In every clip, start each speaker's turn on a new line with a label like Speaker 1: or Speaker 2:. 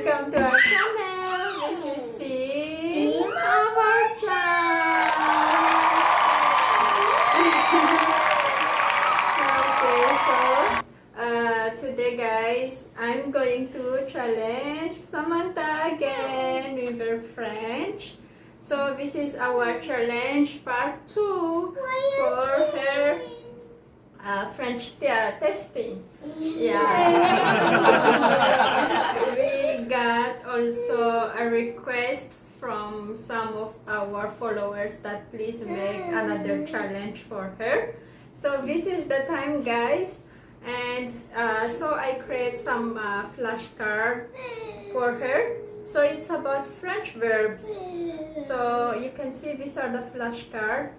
Speaker 1: Welcome to our channel. This is Team Amorchan. Today guys, I'm going to challenge Samantha again with her French. So this is our challenge part 2 for her French testing. Yeah. We got also a request from some of our followers that please make another challenge for her. So this is the time, guys. And so I create some flashcard for her. So it's about French verbs. So you can see these are the flashcard,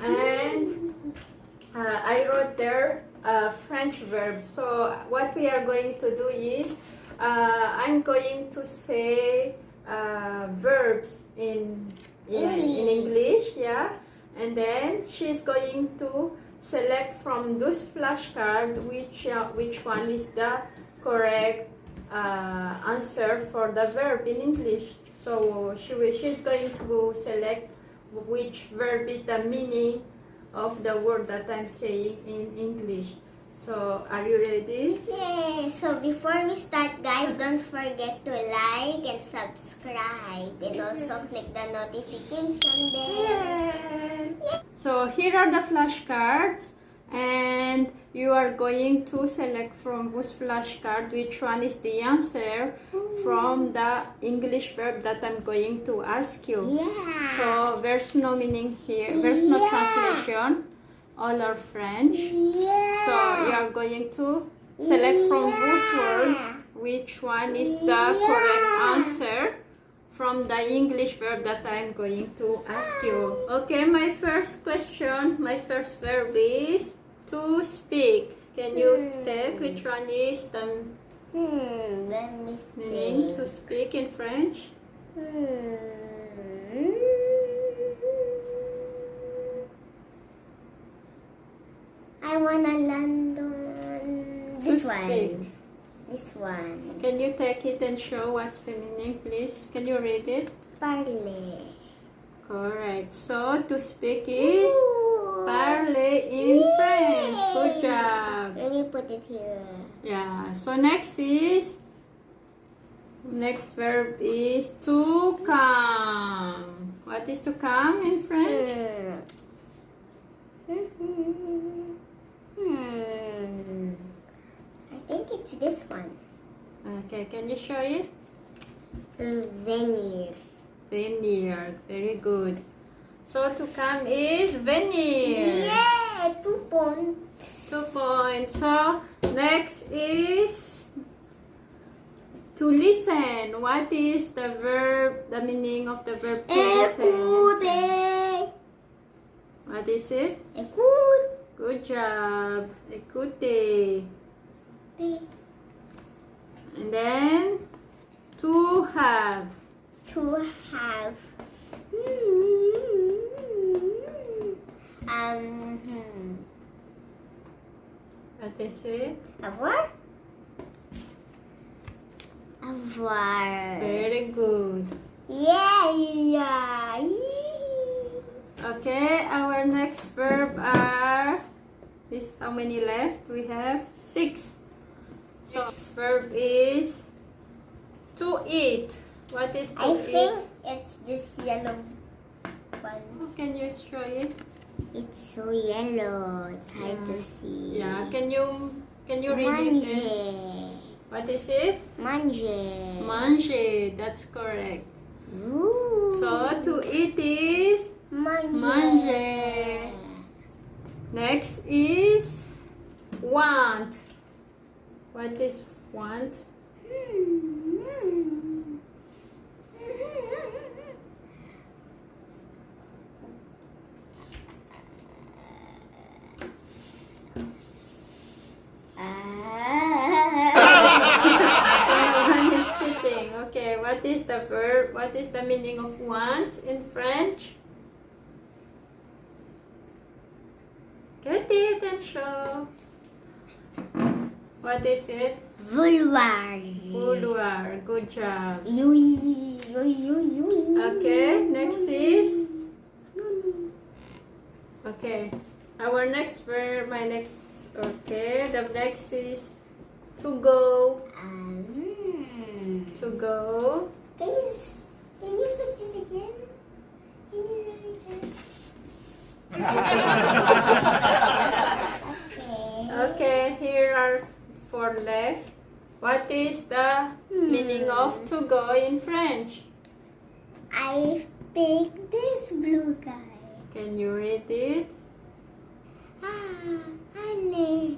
Speaker 1: and I wrote there French verbs. So what we are going to do is I'm going to say verbs in English, yeah, and then she's going to select from those flashcards which one is the correct answer for the verb in English. So she's going to select which verb is the meaning of the word that I'm saying in English. So are you ready?
Speaker 2: Yeah. So before we start, guys, don't forget to like and subscribe, and also click the notification bell.
Speaker 1: Yeah. So here are the flashcards, and you are going to select from those flashcards which one is the answer from the English verb that I'm going to ask you.
Speaker 2: Yeah.
Speaker 1: So there's no meaning here, there's no translation, all are French.
Speaker 2: Yeah.
Speaker 1: So you are going to select from those words which one is the correct answer from the English verb that I'm going to ask you. Okay, my first question, my first verb is to speak. Can you take which one is the
Speaker 2: Let me
Speaker 1: meaning to speak in French?
Speaker 2: I wanna land on this
Speaker 1: To
Speaker 2: one.
Speaker 1: speak.
Speaker 2: This one.
Speaker 1: Can you take it and show what's the meaning, please? Can you read it?
Speaker 2: Parler.
Speaker 1: Correct. So to speak is parler in French. Good job.
Speaker 2: Let me put it here.
Speaker 1: Yeah. So next verb is to come. What is to come in French?
Speaker 2: I think it's this one.
Speaker 1: Okay. Can you show it?
Speaker 2: Venir.
Speaker 1: Venir. Very good. So to come is venir.
Speaker 2: Yeah, 2 points.
Speaker 1: 2 points. So next is to listen. What is the verb, the meaning of the verb to listen?
Speaker 2: Écoutez.
Speaker 1: What is it?
Speaker 2: Écoute.
Speaker 1: Good job. Écoutez. And then to have.
Speaker 2: To have.
Speaker 1: What is it?
Speaker 2: Avoir. Avoir.
Speaker 1: Very good.
Speaker 2: Yeah.
Speaker 1: Okay, our next verb are this. How many left? We have 6. So next verb is to eat. What is to
Speaker 2: I
Speaker 1: eat?
Speaker 2: think it's this yellow one.
Speaker 1: Can you show it?
Speaker 2: It's so yellow. It's hard to see.
Speaker 1: Yeah. Can you read it? What is it?
Speaker 2: Manger.
Speaker 1: Manger. That's correct.
Speaker 2: Ooh.
Speaker 1: So to eat is
Speaker 2: Manger.
Speaker 1: manger. Next is want. What is want? Okay, what is the verb? What is the meaning of want in French? Get it and show. What is it?
Speaker 2: Vulvar.
Speaker 1: Vulvar. Good job.
Speaker 2: Yui.
Speaker 1: Okay, next is? Okay. Our next verb, okay, the next is to go. To go.
Speaker 2: Can you fix it again? Can you do it again?
Speaker 1: Okay, here are 4 left. What is the meaning of to go in French?
Speaker 2: I picked this blue guy.
Speaker 1: Can you read it?
Speaker 2: Aller.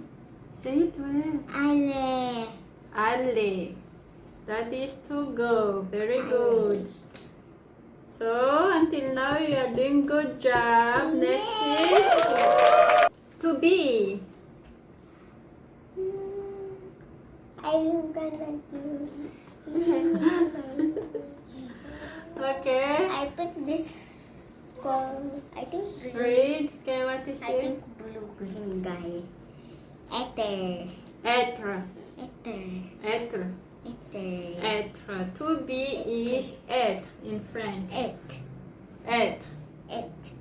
Speaker 1: Say it well.
Speaker 2: Aller.
Speaker 1: Aller. That is to go. Very good. So, until now you are doing good job. Next is to be.
Speaker 2: I'm gonna do.
Speaker 1: Okay.
Speaker 2: I put this called, I think blue.
Speaker 1: Read. Okay, what is
Speaker 2: I
Speaker 1: it?
Speaker 2: think blue-green guy. Être.
Speaker 1: Être.
Speaker 2: Être.
Speaker 1: Être.
Speaker 2: Être.
Speaker 1: Être. To be is être in French.
Speaker 2: Être.
Speaker 1: Être.
Speaker 2: Être.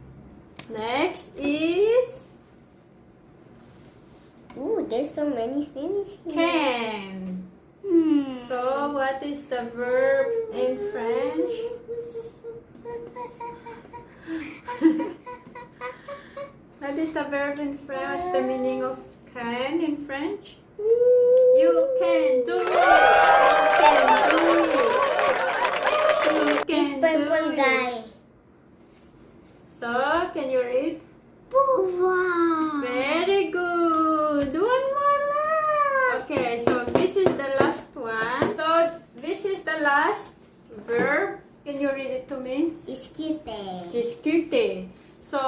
Speaker 1: Next is
Speaker 2: Ooh, there's so many things here.
Speaker 1: can. So, what is the verb in French? What is the verb in French? What's the meaning of can in French? You can do it. You can do it. You
Speaker 2: This
Speaker 1: can
Speaker 2: purple
Speaker 1: do
Speaker 2: guy.
Speaker 1: it. So, can you read?
Speaker 2: Wow.
Speaker 1: Very good. One more left. Okay, so this is the last one. So, this is the last verb. Can you read it to me?
Speaker 2: Discute.
Speaker 1: Discute. So,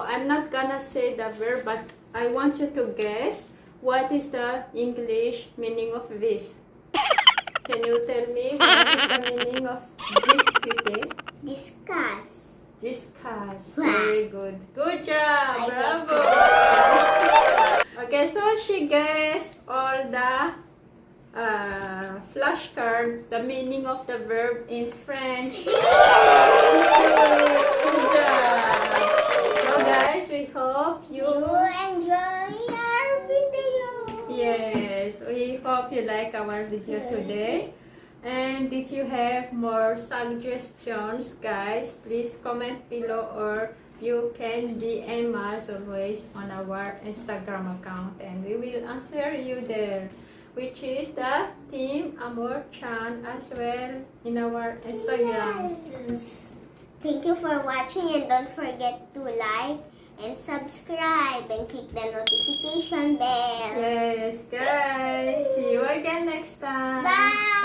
Speaker 1: I'm not gonna say the verb, but I want you to guess what is the English meaning of this. Can you tell me what is the meaning of discute?
Speaker 2: Discuss.
Speaker 1: Discuss.
Speaker 2: Wow.
Speaker 1: Very good. Good job.
Speaker 2: I
Speaker 1: Bravo. Okay, so she guessed all the flashcard, the meaning of the verb in French. Good job. So guys, we hope you
Speaker 2: enjoy our video.
Speaker 1: Yes, we hope you like our video today. And if you have more suggestions, guys, please comment below, or you can DM us always on our Instagram account, and we will answer you there, which is the team Amorchan as well in our Instagram.
Speaker 2: Yes. Thank you for watching, and don't forget to like and subscribe and click the notification bell.
Speaker 1: Yes, guys. See you again next time.
Speaker 2: Bye.